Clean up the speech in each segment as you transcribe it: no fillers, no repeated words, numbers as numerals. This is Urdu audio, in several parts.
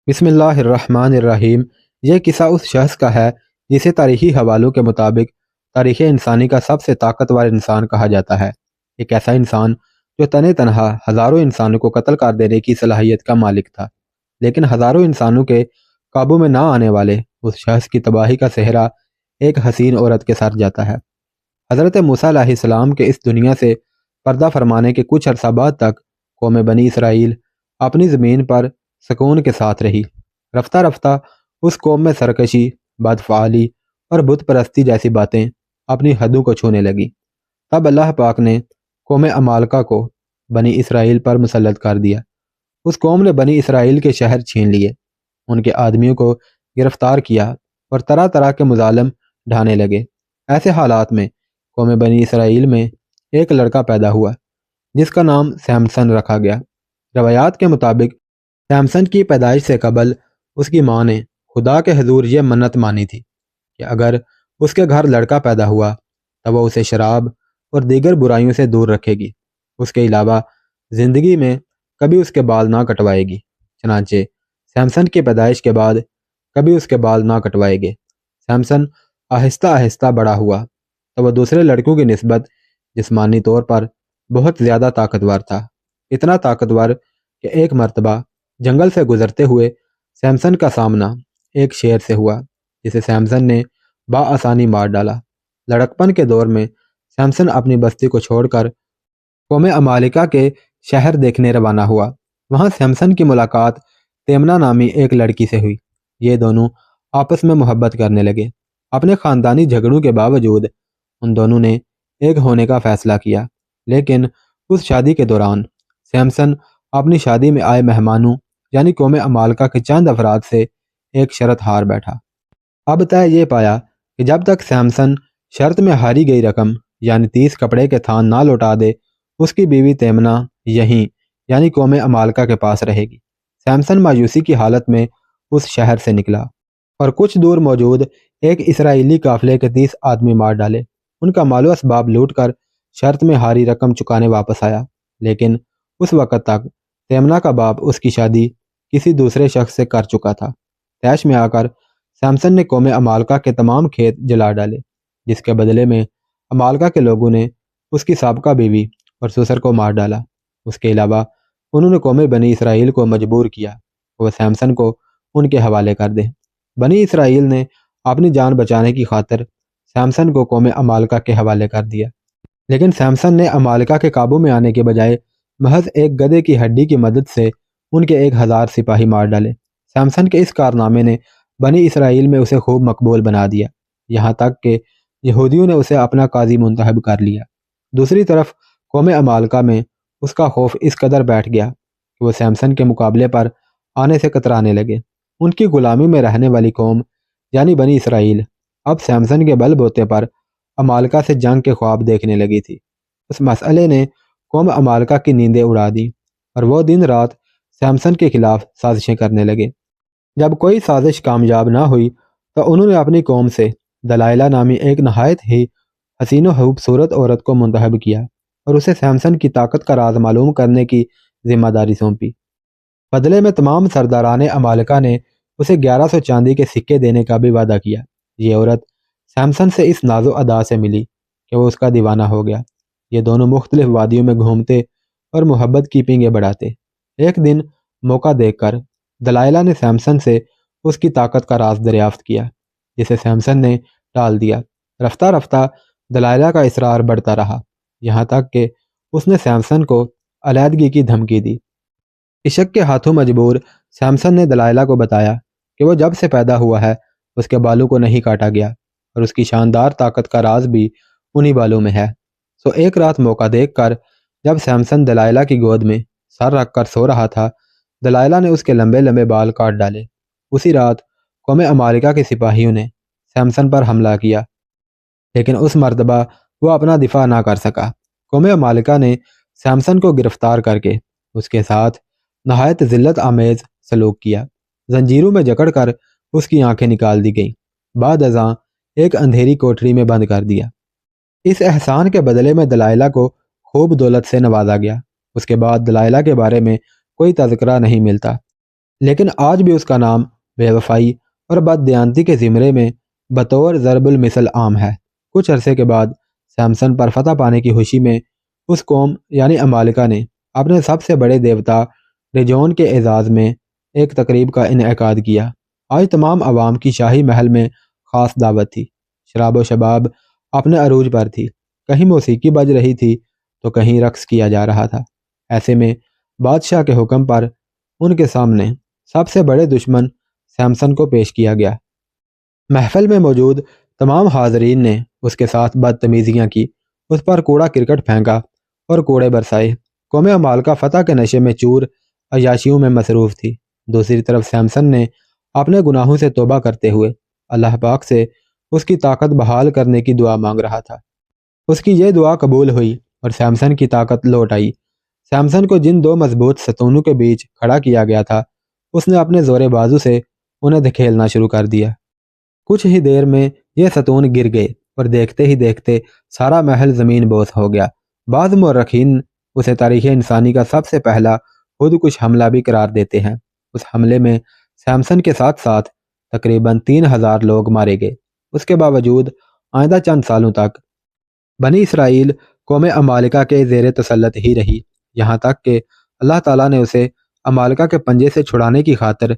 بسم اللہ الرحمن الرحیم۔ یہ قصہ اس شخص کا ہے جسے تاریخی حوالوں کے مطابق تاریخ انسانی کا سب سے طاقتور انسان کہا جاتا ہے۔ ایک ایسا انسان جو تنہا ہزاروں انسانوں کو قتل کر دینے کی صلاحیت کا مالک تھا، لیکن ہزاروں انسانوں کے قابو میں نہ آنے والے اس شخص کی تباہی کا صحرا ایک حسین عورت کے سر جاتا ہے۔ حضرت موسیٰ علیہ السلام کے اس دنیا سے پردہ فرمانے کے کچھ عرصہ بعد تک قوم بنی اسرائیل اپنی زمین پر سکون کے ساتھ رہی۔ رفتہ رفتہ اس قوم میں سرکشی، بدفعالی اور بت پرستی جیسی باتیں اپنی حدوں کو چھونے لگی۔ تب اللہ پاک نے قوم عمالقہ کو بنی اسرائیل پر مسلط کر دیا۔ اس قوم نے بنی اسرائیل کے شہر چھین لیے، ان کے آدمیوں کو گرفتار کیا اور طرح طرح کے مظالم ڈھانے لگے۔ ایسے حالات میں قوم بنی اسرائیل میں ایک لڑکا پیدا ہوا جس کا نام سیمسن رکھا گیا۔ روایات کے مطابق سیمسن کی پیدائش سے قبل اس کی ماں نے خدا کے حضور یہ منت مانی تھی کہ اگر اس کے گھر لڑکا پیدا ہوا تو وہ اسے شراب اور دیگر برائیوں سے دور رکھے گی، اس کے علاوہ زندگی میں کبھی اس کے بال نہ کٹوائے گی۔ چنانچہ سیمسن کی پیدائش کے بعد کبھی اس کے بال نہ کٹوائے گے۔ سیمسن آہستہ آہستہ بڑا ہوا تو وہ دوسرے لڑکوں کی نسبت جسمانی طور پر بہت زیادہ طاقتور تھا، اتنا طاقتور کہ ایک مرتبہ جنگل سے گزرتے ہوئے سیمسن کا سامنا ایک شیر سے ہوا جسے سیمسن نے بآسانی مار ڈالا۔ لڑکپن کے دور میں سیمسن اپنی بستی کو چھوڑ کر قوم عمالقہ کے شہر دیکھنے روانہ ہوا۔ وہاں سیمسن کی ملاقات تیمنا نامی ایک لڑکی سے ہوئی۔ یہ دونوں آپس میں محبت کرنے لگے۔ اپنے خاندانی جھگڑوں کے باوجود ان دونوں نے ایک ہونے کا فیصلہ کیا، لیکن اس شادی کے دوران سیمسن اپنی شادی میں آئے مہمانوں یعنی قوم عمالقہ کے چند افراد سے ایک شرط ہار بیٹھا۔ اب طے یہ پایا کہ جب تک سیمسن شرط میں ہاری گئی رقم یعنی 30 کپڑے کے تھان نہ لوٹا دے، اس کی بیوی تیمنا یہیں یعنی قوم عمالقہ کے پاس رہے گی۔ سیمسن مایوسی کی حالت میں اس شہر سے نکلا اور کچھ دور موجود ایک اسرائیلی قافلے کے 30 آدمی مار ڈالے۔ ان کا مال و اسباب لوٹ کر شرط میں ہاری رقم چکانے واپس آیا، لیکن اس وقت تک تیمنا کا باپ اس کی شادی کسی دوسرے شخص سے کر چکا تھا۔ طیش میں آ کر سیمسن نے قوم عمالقہ کے تمام کھیت جلا ڈالے، جس کے بدلے میں عمالقہ کے لوگوں نے اس کی سابقہ بیوی اور سسر کو مار ڈالا۔ اس کے علاوہ انہوں نے قوم بنی اسرائیل کو مجبور کیا کہ وہ سیمسن کو ان کے حوالے کر دیں۔ بنی اسرائیل نے اپنی جان بچانے کی خاطر سیمسن کو قوم عمالقہ کے حوالے کر دیا، لیکن سیمسن نے عمالقہ کے قابو میں آنے کے بجائے محض ایک گدھے کی ہڈی کی مدد سے ان کے 1000 سپاہی مار ڈالے۔ سیمسن کے اس کارنامے نے بنی اسرائیل میں اسے خوب مقبول بنا دیا، یہاں تک کہ یہودیوں نے اسے اپنا قاضی منتخب کر لیا۔ دوسری طرف قوم عمالقہ میں اس کا خوف اس قدر بیٹھ گیا کہ وہ سیمسن کے مقابلے پر آنے سے کترانے لگے۔ ان کی غلامی میں رہنے والی قوم یعنی بنی اسرائیل اب سیمسن کے بل بوتے پر عمالقہ سے جنگ کے خواب دیکھنے لگی تھی۔ اس مسئلے نے قوم عمالقہ کی نیندیں اڑا دی اور وہ دن رات سیمسن کے خلاف سازشیں کرنے لگے۔ جب کوئی سازش کامیاب نہ ہوئی تو انہوں نے اپنی قوم سے دلائلہ نامی ایک نہایت ہی حسین و خوبصورت عورت کو منتخب کیا اور اسے سیمسن کی طاقت کا راز معلوم کرنے کی ذمہ داری سونپی۔ بدلے میں تمام سرداران عمالقہ نے اسے 1100 چاندی کے سکے دینے کا بھی وعدہ کیا۔ یہ عورت سیمسن سے اس ناز و ادا سے ملی کہ وہ اس کا دیوانہ ہو گیا۔ یہ دونوں مختلف وادیوں میں گھومتے اور محبت کی پینگیں بڑھاتے۔ ایک دن موقع دیکھ کر دلائلہ نے سیمسن سے اس کی طاقت کا راز دریافت کیا، جسے سیمسن نے ٹال دیا۔ رفتہ رفتہ دلائلہ کا اصرار بڑھتا رہا، یہاں تک کہ اس نے سیمسن کو علیحدگی کی دھمکی دی۔ عشق کے ہاتھوں مجبور سیمسن نے دلائلہ کو بتایا کہ وہ جب سے پیدا ہوا ہے اس کے بالوں کو نہیں کاٹا گیا اور اس کی شاندار طاقت کا راز بھی انہی بالوں میں ہے۔ سو ایک رات موقع دیکھ کر جب سیمسن دلائلہ کی گود میں سر رکھ کر سو رہا تھا، دلائلہ نے اس کے لمبے لمبے بال کاٹ ڈالے۔ اسی رات قوم عمالقہ کے سپاہیوں نے سیمسن پر حملہ کیا، لیکن اس مرتبہ وہ اپنا دفاع نہ کر سکا۔ قوم عمالقہ نے سیمسن کو گرفتار کر کے اس کے ساتھ نہایت ذلت آمیز سلوک کیا۔ زنجیروں میں جکڑ کر اس کی آنکھیں نکال دی گئیں، بعد ازاں ایک اندھیری کوٹری میں بند کر دیا۔ اس احسان کے بدلے میں دلائلہ کو خوب دولت سے نوازا گیا۔ اس کے بعد دلائلہ کے بارے میں کوئی تذکرہ نہیں ملتا، لیکن آج بھی اس کا نام بے وفائی اور بددیانتی کے زمرے میں بطور ضرب المثل عام ہے۔ کچھ عرصے کے بعد سیمسن پر فتح پانے کی خوشی میں اس قوم یعنی امالکہ نے اپنے سب سے بڑے دیوتا ریجون کے اعزاز میں ایک تقریب کا انعقاد کیا۔ آج تمام عوام کی شاہی محل میں خاص دعوت تھی۔ شراب و شباب اپنے عروج پر تھی، کہیں موسیقی بج رہی تھی تو کہیں رقص کیا جا رہا تھا۔ ایسے میں بادشاہ کے حکم پر ان کے سامنے سب سے بڑے دشمن سیمسن کو پیش کیا گیا۔ محفل میں موجود تمام حاضرین نے اس کے ساتھ بدتمیزیاں کی، اس پر کوڑا کرکٹ پھینکا اور کوڑے برسائے۔ قوم امالکہ فتح کے نشے میں چور عیاشیوں میں مصروف تھی۔ دوسری طرف سیمسن نے اپنے گناہوں سے توبہ کرتے ہوئے اللہ پاک سے اس کی طاقت بحال کرنے کی دعا مانگ رہا تھا۔ اس کی یہ دعا قبول ہوئی اور سیمسن کی طاقت لوٹ آئی۔ سیمسن کو جن دو مضبوط ستونوں کے بیچ کھڑا کیا گیا تھا، اس نے اپنے زور بازو سے انہیں دھکیلنا شروع کر دیا۔ کچھ ہی دیر میں یہ ستون گر گئے اور دیکھتے ہی دیکھتے سارا محل زمین بوس ہو گیا۔ بعض مورخین اسے تاریخ انسانی کا سب سے پہلا خودکش حملہ بھی قرار دیتے ہیں۔ اس حملے میں سیمسن کے ساتھ ساتھ تقریباً 3000 لوگ مارے گئے۔ اس کے باوجود آئندہ چند سالوں تک بنی اسرائیل قوم امالکہ کے زیر تسلط ہی رہی، یہاں تک کہ اللہ تعالیٰ نے اسے امالکہ کے پنجے سے چھڑانے کی خاطر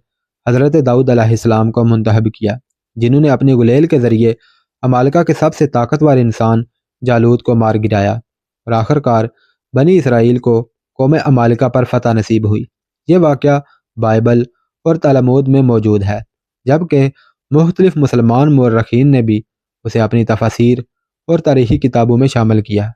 حضرت داؤد علیہ السلام کو منتخب کیا، جنہوں نے اپنی گلیل کے ذریعے امالکہ کے سب سے طاقتور انسان جالوت کو مار گرایا اور آخر کار بنی اسرائیل کو قوم امالکہ پر فتح نصیب ہوئی۔ یہ واقعہ بائبل اور تلمود میں موجود ہے، جبکہ مختلف مسلمان مورخین نے بھی اسے اپنی تفاسیر اور تاریخی کتابوں میں شامل کیا۔